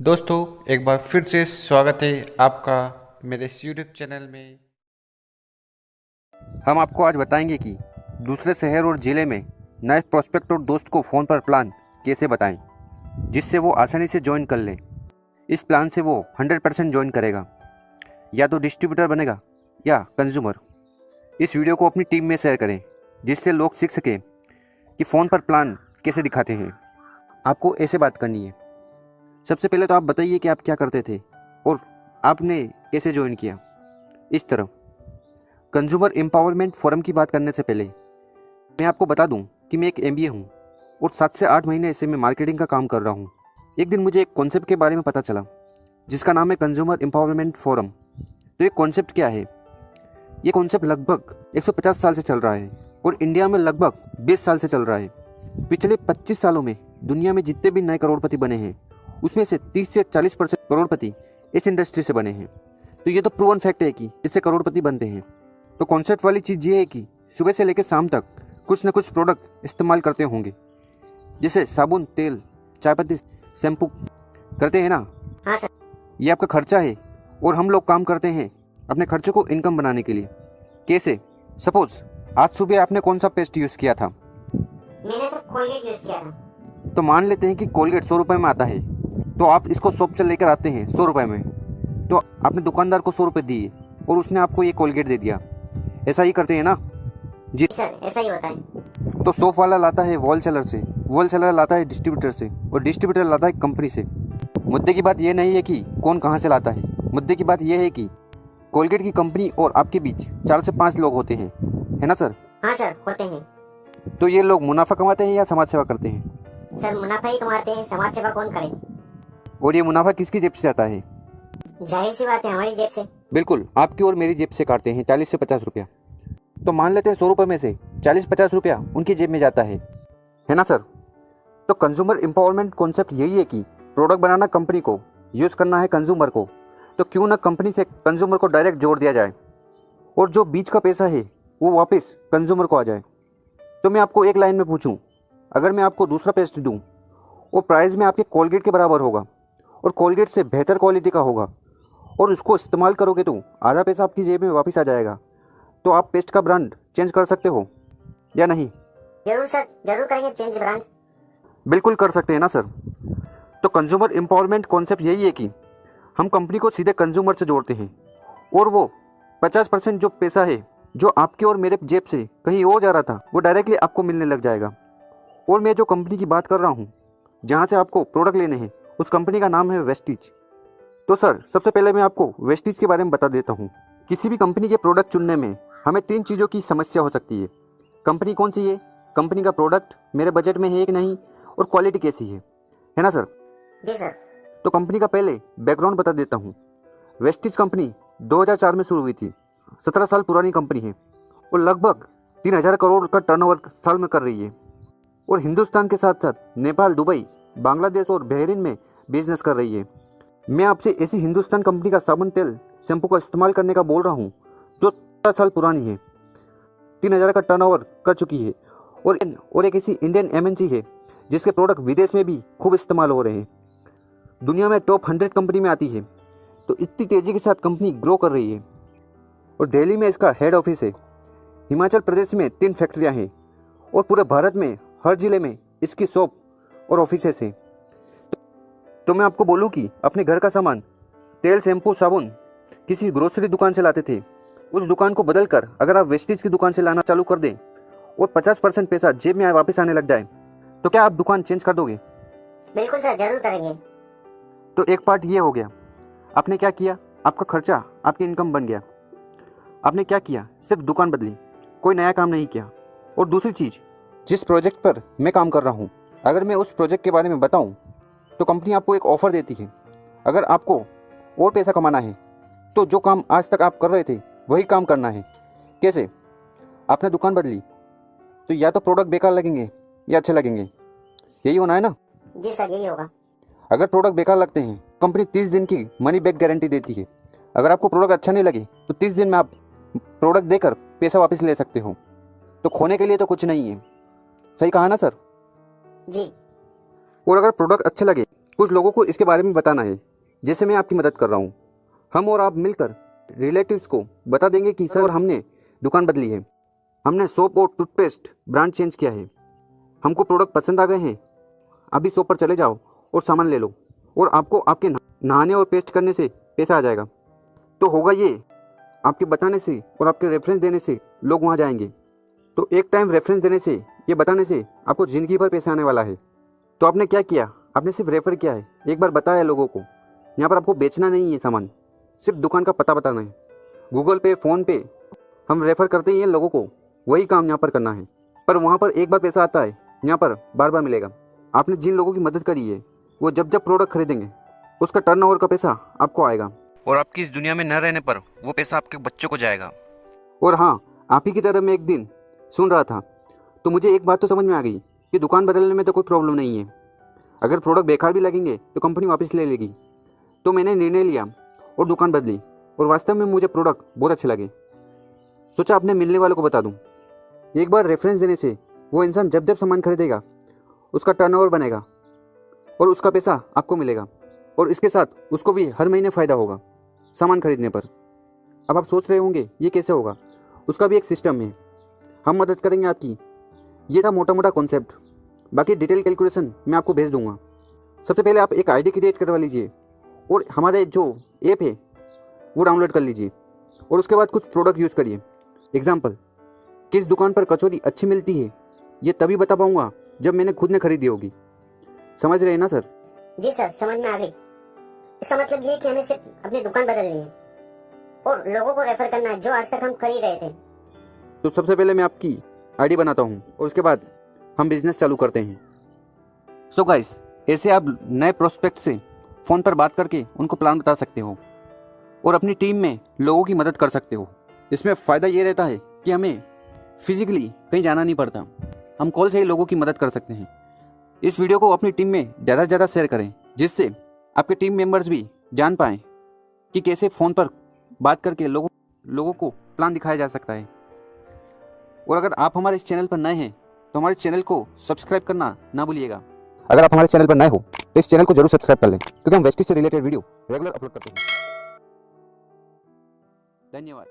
दोस्तों, एक बार फिर से स्वागत है आपका मेरे इस यूट्यूब चैनल में। हम आपको आज बताएंगे कि दूसरे शहर और ज़िले में नए प्रोस्पेक्ट और दोस्त को फ़ोन पर प्लान कैसे बताएं, जिससे वो आसानी से ज्वाइन कर ले। इस प्लान से वो 100% ज्वाइन करेगा, या तो डिस्ट्रीब्यूटर बनेगा या कंज्यूमर। इस वीडियो को अपनी टीम में शेयर करें, जिससे लोग सीख सकें कि फ़ोन पर प्लान कैसे दिखाते हैं। आपको ऐसे बात करनी है। सबसे पहले तो आप बताइए कि आप क्या करते थे और आपने कैसे ज्वाइन किया। इस तरह कंज्यूमर एम्पावरमेंट फोरम की बात करने से पहले मैं आपको बता दूं कि मैं एक एमबीए हूं और 7 से 8 महीने से मैं मार्केटिंग का काम कर रहा हूं। एक दिन मुझे एक कॉन्सेप्ट के बारे में पता चला, जिसका नाम है कंज्यूमर एम्पावरमेंट फोरम। तो ये कॉन्सेप्ट क्या है? ये कॉन्सेप्ट लगभग 150 साल से चल रहा है और इंडिया में लगभग 20 साल से चल रहा है। पिछले 25 सालों में दुनिया में जितने भी नए करोड़पति बने हैं, उसमें से 30 से 40% करोड़पति इस इंडस्ट्री से बने हैं। तो ये तो प्रूवन फैक्ट है कि इससे करोड़पति बनते हैं। तो कॉन्सेप्ट वाली चीज़ ये है कि सुबह से लेकर शाम तक कुछ न कुछ प्रोडक्ट इस्तेमाल करते होंगे, जैसे साबुन, तेल, चाय पत्ती, शैम्पू करते हैं ना। हाँ सर। ये आपका खर्चा है और हम लोग काम करते हैं अपने खर्चों को इनकम बनाने के लिए। कैसे? सपोज आज सुबह आपने कौन सा पेस्ट यूज़ किया था? मैंने तो कोलगेट यूज किया था। तो मान लेते हैं कि कोलगेट 100 रुपये में आता है, तो आप इसको शॉप से लेकर आते हैं 100 रुपये में। तो आपने दुकानदार को 100 रुपये दिए और उसने आपको ये कोलगेट दे दिया। ऐसा ही करते हैं ना जी सर, ऐसा ही होता है। तो शॉप वाला लाता है होलसेलर से, होलसेलर लाता है डिस्ट्रीब्यूटर से, और डिस्ट्रीब्यूटर लाता है कंपनी से। मुद्दे की बात यह नहीं है कि कौन कहाँ से लाता है, मुद्दे की बात यह है कि कोलगेट की कंपनी और आपके बीच 4 से 5 लोग होते हैं, है ना सर? हाँ सर, होते हैं। तो ये लोग मुनाफा कमाते हैं या समाज सेवा करते हैं? सर, मुनाफा ही कमाते हैं, समाज सेवा कौन करे। और ये मुनाफा किसकी जेब से आता है? जाहिर सी बात है, हमारी जेब से। बिल्कुल, आपकी और मेरी जेब से काटते हैं 40 से 50 रुपया। तो मान लेते हैं 100 रुपये में से 40-50 रुपया उनकी जेब में जाता है ना सर? तो कंज्यूमर एम्पावरमेंट कॉन्सेप्ट यही है कि प्रोडक्ट बनाना कंपनी को, यूज़ करना है कंज्यूमर को। तो क्यों ना कंपनी से कंज्यूमर को डायरेक्ट जोड़ दिया जाए और जो बीच का पैसा है वो वापस कंज्यूमर को आ जाए। तो मैं आपको एक लाइन में पूछूं, अगर मैं आपको दूसरा पेस्ट दूं और प्राइस में आपके कोलगेट के बराबर होगा और कोलगेट से बेहतर क्वालिटी का होगा और उसको इस्तेमाल करोगे तो आधा पैसा आपकी जेब में वापस आ जाएगा, तो आप पेस्ट का ब्रांड चेंज कर सकते हो या नहीं? जरूर सर, जरूर करेंगे चेंज ब्रांड। बिल्कुल कर सकते हैं ना सर। तो कंज्यूमर एम्पावरमेंट कॉन्सेप्ट यही है कि हम कंपनी को सीधे कंज्यूमर से जोड़ते हैं और वो 50% जो पैसा है जो आपके और मेरे जेब से कहीं और जा रहा था, वो डायरेक्टली आपको मिलने लग जाएगा। और मैं जो कंपनी की बात कर रहा हूँ जहाँ से आपको प्रोडक्ट लेने हैं, उस कंपनी का नाम है वेस्टीज। तो सर, सबसे पहले मैं आपको वेस्टीज के बारे में बता देता हूँ। किसी भी कंपनी के प्रोडक्ट चुनने में हमें 3 चीज़ों की समस्या हो सकती है। कंपनी कौन सी है, कंपनी का प्रोडक्ट मेरे बजट में है कि नहीं, और क्वालिटी कैसी है ना सर? जी सर। तो कंपनी का पहले बैकग्राउंड बता देता हूँ। वेस्टीज कंपनी 2004 में शुरू हुई थी, 17 साल पुरानी कंपनी है और लगभग 3000 करोड़ का टर्नओवर साल में कर रही है। और हिंदुस्तान के साथ साथ नेपाल, दुबई, बांग्लादेश और बहरीन में बिजनेस कर रही है। मैं आपसे ऐसी हिंदुस्तान कंपनी का साबुन, तेल, शैम्पू का इस्तेमाल करने का बोल रहा हूँ जो 17 साल पुरानी है, 3000 का टर्नओवर कर चुकी है, और एक ऐसी इंडियन एमएनसी है जिसके प्रोडक्ट विदेश में भी खूब इस्तेमाल हो रहे हैं, दुनिया में टॉप 100 कंपनी में आती है। तो इतनी तेज़ी के साथ कंपनी ग्रो कर रही है और दिल्ली में इसका हेड ऑफिस है। हिमाचल प्रदेश में 3 फैक्ट्रियाँ हैं और पूरे भारत में हर ज़िले में इसकी शॉप और ऑफिसेस हैं। तो मैं आपको बोलूं कि अपने घर का सामान, तेल, शैम्पू, साबुन किसी ग्रोसरी दुकान से लाते थे, उस दुकान को बदलकर अगर आप वेस्टीज की दुकान से लाना चालू कर दें और 50% पैसा जेब में वापस आने लग जाए, तो क्या आप दुकान चेंज कर दोगे? बिल्कुल सर, जरूर करेंगे। तो एक पार्ट ये हो गया, आपने क्या किया, आपका खर्चा आपकी इनकम बन गया। आपने क्या किया? सिर्फ दुकान बदली, कोई नया काम नहीं किया। और दूसरी चीज़, जिस प्रोजेक्ट पर मैं काम कर रहा हूँ, अगर मैं उस प्रोजेक्ट के बारे में बताऊँ तो कंपनी आपको एक ऑफ़र देती है। अगर आपको और पैसा कमाना है तो जो काम आज तक आप कर रहे थे वही काम करना है। कैसे? आपने दुकान बदली तो या तो प्रोडक्ट बेकार लगेंगे या अच्छे लगेंगे, यही होना है ना? जी सर, यही होगा। अगर प्रोडक्ट बेकार लगते हैं, कंपनी 30 दिन की मनी बैक गारंटी देती है। अगर आपको प्रोडक्ट अच्छा नहीं लगे तो 30 दिन में आप प्रोडक्ट देकर पैसा वापस ले सकते हो। तो खोने के लिए तो कुछ नहीं है। सही कहा ना सर? जी। और अगर प्रोडक्ट अच्छे लगे, कुछ लोगों को इसके बारे में बताना है, जैसे मैं आपकी मदद कर रहा हूँ। हम और आप मिलकर रिलेटिव्स को बता देंगे कि सर हमने दुकान बदली है, हमने सोप और टूथपेस्ट ब्रांड चेंज किया है, हमको प्रोडक्ट पसंद आ गए हैं, अभी शॉप पर चले जाओ और सामान ले लो और आपको आपके नहाने और पेस्ट करने से पैसा आ जाएगा। तो होगा ये, आपके बताने से और आपके रेफरेंस देने से लोग वहाँ जाएंगे। तो एक टाइम रेफरेंस देने से, ये बताने से आपको ज़िंदगी भर पैसा आने वाला है। तो आपने क्या किया, आपने सिर्फ रेफ़र किया है, एक बार बताया लोगों को। यहाँ पर आपको बेचना नहीं है सामान, सिर्फ दुकान का पता बताना है। गूगल पे, फ़ोन पे हम रेफ़र करते ही हैं लोगों को, वही काम यहाँ पर करना है। पर वहाँ पर एक बार पैसा आता है, यहाँ पर बार बार मिलेगा। आपने जिन लोगों की मदद करी है वो जब जब प्रोडक्ट खरीदेंगे उसका टर्नओवर का पैसा आपको आएगा, और आपकी इस दुनिया में न रहने पर वो पैसा आपके बच्चों को जाएगा। और हाँ, आप ही की तरह मैं एक दिन सुन रहा था तो मुझे एक बात तो समझ में आ गई कि दुकान बदलने में तो कोई प्रॉब्लम नहीं है। अगर प्रोडक्ट बेकार भी लगेंगे तो कंपनी वापस ले लेगी। तो मैंने निर्णय लिया और दुकान बदली, और वास्तव में मुझे प्रोडक्ट बहुत अच्छे लगे। सोचा अपने मिलने वालों को बता दूं। एक बार रेफरेंस देने से वो इंसान जब जब सामान खरीदेगा उसका टर्नओवर बनेगा और उसका पैसा आपको मिलेगा, और इसके साथ उसको भी हर महीने फ़ायदा होगा सामान खरीदने पर। अब आप सोच रहे होंगे ये कैसे होगा, उसका भी एक सिस्टम है, हम मदद करेंगे आपकी। ये था मोटा मोटा कॉन्सेप्ट, बाकी डिटेल कैलकुलेशन मैं आपको भेज दूंगा। सबसे पहले आप एक आईडी क्रिएट करवा लीजिए और हमारे जो ऐप है वो डाउनलोड कर लीजिए, और उसके बाद कुछ प्रोडक्ट यूज़ करिए। एग्जाम्पल, किस दुकान पर कचौरी अच्छी मिलती है ये तभी बता पाऊँगा जब मैंने खुद ने खरीदी होगी। समझ रहे हैं ना सर? जी सर, समझ में आ गई। इसका मतलब ये है कि हमें सिर्फ अपनी दुकान बदलनी है और लोगों को रेफर करना है जो आज तक हम कर ही रहे थे। तो सबसे पहले मैं आपकी आईडी बनाता हूँ और उसके बाद हम बिजनेस चालू करते हैं। सो गाइस, ऐसे आप नए प्रोस्पेक्ट से फ़ोन पर बात करके उनको प्लान बता सकते हो और अपनी टीम में लोगों की मदद कर सकते हो। इसमें फ़ायदा ये रहता है कि हमें फिजिकली कहीं जाना नहीं पड़ता, हम कॉल से ही लोगों की मदद कर सकते हैं। इस वीडियो को अपनी टीम में ज़्यादा से ज़्यादा शेयर करें, जिससे आपके टीम मेंबर्स भी जान पाएँ कि कैसे फ़ोन पर बात करके लोगों को प्लान दिखाया जा सकता है। और अगर आप हमारे इस चैनल पर नए हैं तो हमारे चैनल को सब्सक्राइब करना ना भूलिएगा। अगर आप हमारे चैनल पर नए हो तो इस चैनल को जरूर सब्सक्राइब कर लें, क्योंकि हम वेस्टिज से रिलेटेड वीडियो रेगुलर अपलोड करते हैं। धन्यवाद।